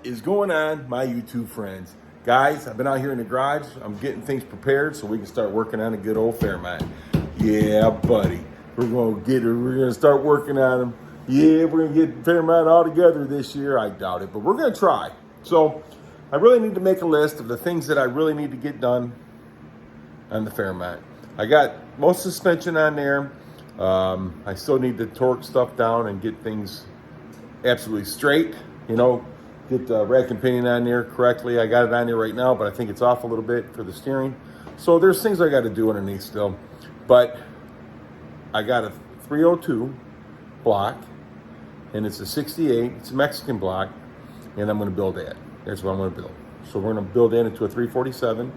is going on, my YouTube friends? Guys, I've been out here in the garage. I'm getting things prepared so we can start working on a good old Fairmont. Yeah, buddy. We're gonna start working on them. Yeah, we're gonna get Fairmont all together this year. I doubt it, but we're gonna try. So I really need to make a list of the things that I really need to get done on the Fairmont. I got most suspension on there. I still need to torque stuff down and get things absolutely straight, get the rack and pinion on there correctly. I got it on there right now, but I think it's off a little bit for the steering. So there's things I got to do underneath still. But I got a 302 block, and it's a 68. It's a Mexican block, and I'm going to build that. That's what I'm going to build. So we're going to build that into a 347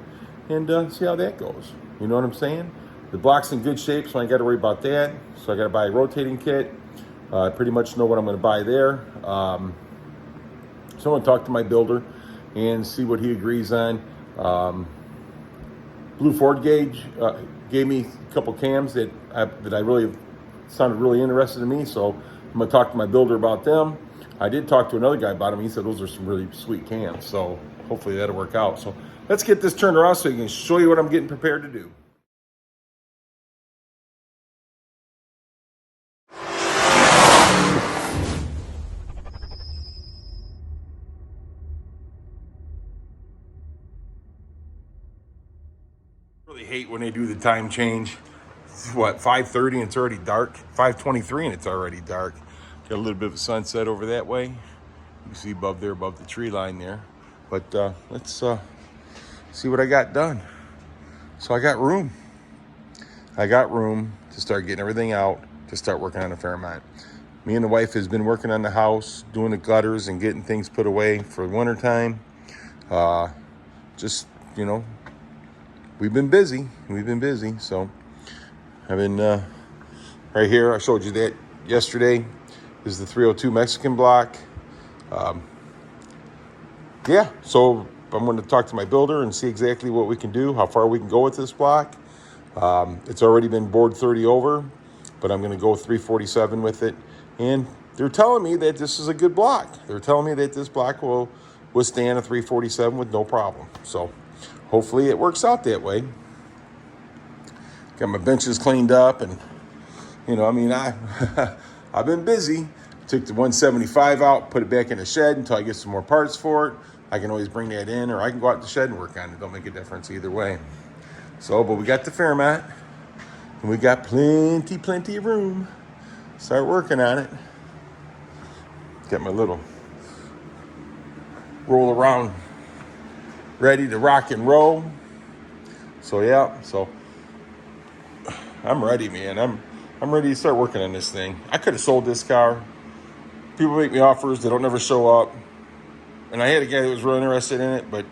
and see how that goes. You know what I'm saying? The block's in good shape, so I ain't got to worry about that. So I got to buy a rotating kit. I pretty much know what I'm going to buy there. So I'm going to talk to my builder and see what he agrees on. Blue Ford Gauge gave me a couple cams that I really sounded really interested in me. So I'm going to talk to my builder about them. I did talk to another guy about them. He said those are some really sweet cams. So hopefully that'll work out. So let's get this turned around so I can show you what I'm getting prepared to do. Really hate when they do the time change. It's 5:30 and it's already dark. 5:23 and it's already dark. Got a little bit of a sunset over that way. You can see above the tree line there. But let's see what I got done. So I got room. To start getting everything out, to start working on the Fairmont. Me and the wife has been working on the house, doing the gutters and getting things put away for winter time. We've been busy. So I've been right here. I showed you that yesterday. This is the 302 Mexican block. So I'm going to talk to my builder and see exactly what we can do, how far we can go with this block. It's already been bored 30 over, but I'm going to go 347 with it. And they're telling me that this is a good block. They're telling me that this block will withstand a 347 with no problem. So hopefully it works out that way. Got my benches cleaned up and, I've been busy. Took the 175 out, put it back in the shed until I get some more parts for it. I can always bring that in, or I can go out the shed and work on it. Don't make a difference either way. So, but we got the Fairmont, and we got plenty of room. Start working on it. Got my little roll around ready to rock and roll. So I'm ready, man. I'm ready to start working on this thing. I could have sold this car. People make me offers, they don't never show up. And I had a guy that was really interested in it, but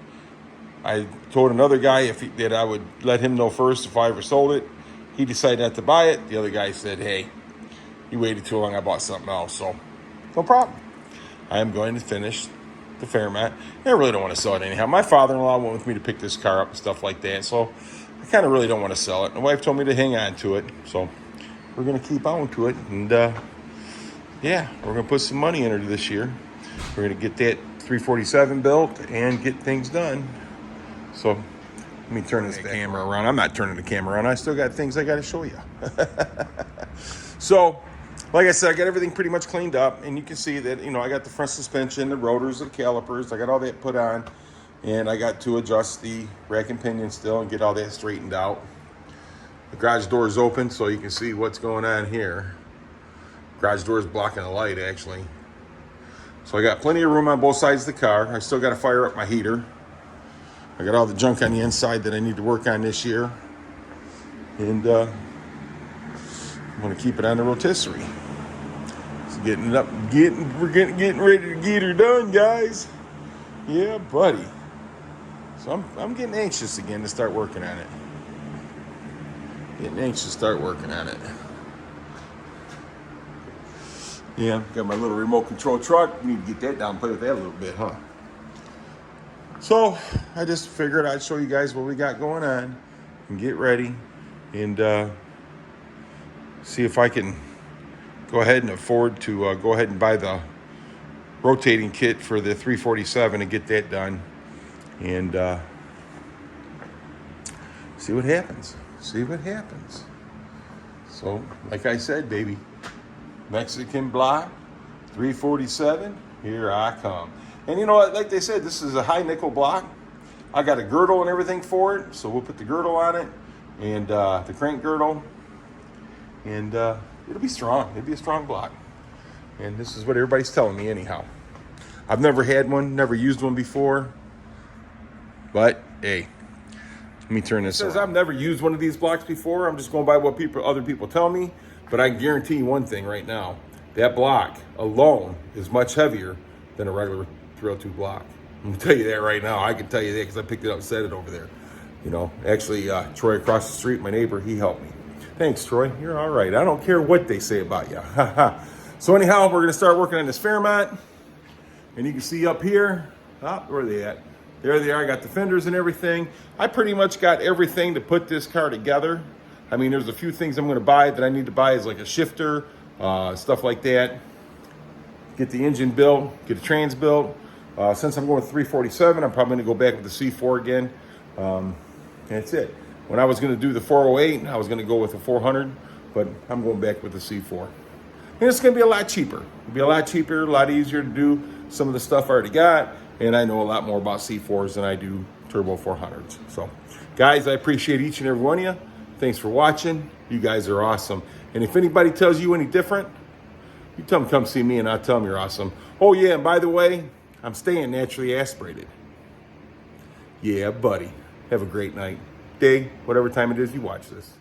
I told another guy that I would let him know first if I ever sold it. He decided not to buy it. The other guy said, hey, you waited too long, I bought something else. So no problem. I am going to finish the Fairmont. I really don't want to sell it anyhow. My father-in-law went with me to pick this car up and stuff like that. So I kind of really don't want to sell it. My wife told me to hang on to it. So we're going to keep on to it. And we're going to put some money into it this year. We're going to get that 347 built and get things done. So let me turn this camera around. I'm not turning the camera around. I still got things I got to show you. So, like I said, I got everything pretty much cleaned up. And you can see that, I got the front suspension, the rotors, the calipers. I got all that put on. And I got to adjust the rack and pinion still and get all that straightened out. The garage door is open so you can see what's going on here. Garage door is blocking the light, actually. So I got plenty of room on both sides of the car. I still got to fire up my heater. I got all the junk on the inside that I need to work on this year. And I'm going to keep it on the rotisserie. So we're getting ready to get her done, guys. Yeah, buddy. So I'm getting anxious again to start working on it. Yeah, got my little remote control truck. Need to get that down and play with that a little bit, huh? So I just figured I'd show you guys what we got going on and get ready and see if I can go ahead and afford to go ahead and buy the rotating kit for the 347 to get that done. And see what happens. See what happens. So, like I said, baby, Mexican block, 347, here I come. And you know what, like they said, this is a high nickel block. I got a girdle and everything for it, so we'll put the girdle on it, and the crank girdle, and it'll be strong. It'll be a strong block. And this is what everybody's telling me anyhow. I've never had one, never used one before, but hey, let me turn this around. I've never used one of these blocks before. I'm just going by what other people tell me, but I can guarantee you one thing right now. That block alone is much heavier than a regular 302 block. I'm gonna tell you that right now. I can tell you that because I picked it up and set it over there. You know, actually, Troy across the street, my neighbor, he helped me. Thanks, Troy. You're all right. I don't care what they say about you. So anyhow, we're gonna start working on this Fairmont, and you can see up here, where are they at? There they are. I got the fenders and everything. I pretty much got everything to put this car together. I mean, there's a few things I'm gonna buy that I need to buy, is like a shifter, stuff like that. Get the engine built, get the trans built. Since I'm going with 347, I'm probably gonna go back with the C4 again. That's it. When I was gonna do the 408, I was gonna go with the 400, but I'm going back with the C4. And it's gonna be a lot cheaper. It'll be a lot cheaper, a lot easier to do some of the stuff I already got, and I know a lot more about C4s than I do turbo 400s. So, guys, I appreciate each and every one of you. Thanks for watching. You guys are awesome. And if anybody tells you any different, you tell them come see me and I'll tell them you're awesome. Oh yeah, and by the way, I'm staying naturally aspirated. Yeah, buddy. Have a great night, day, whatever time it is you watch this.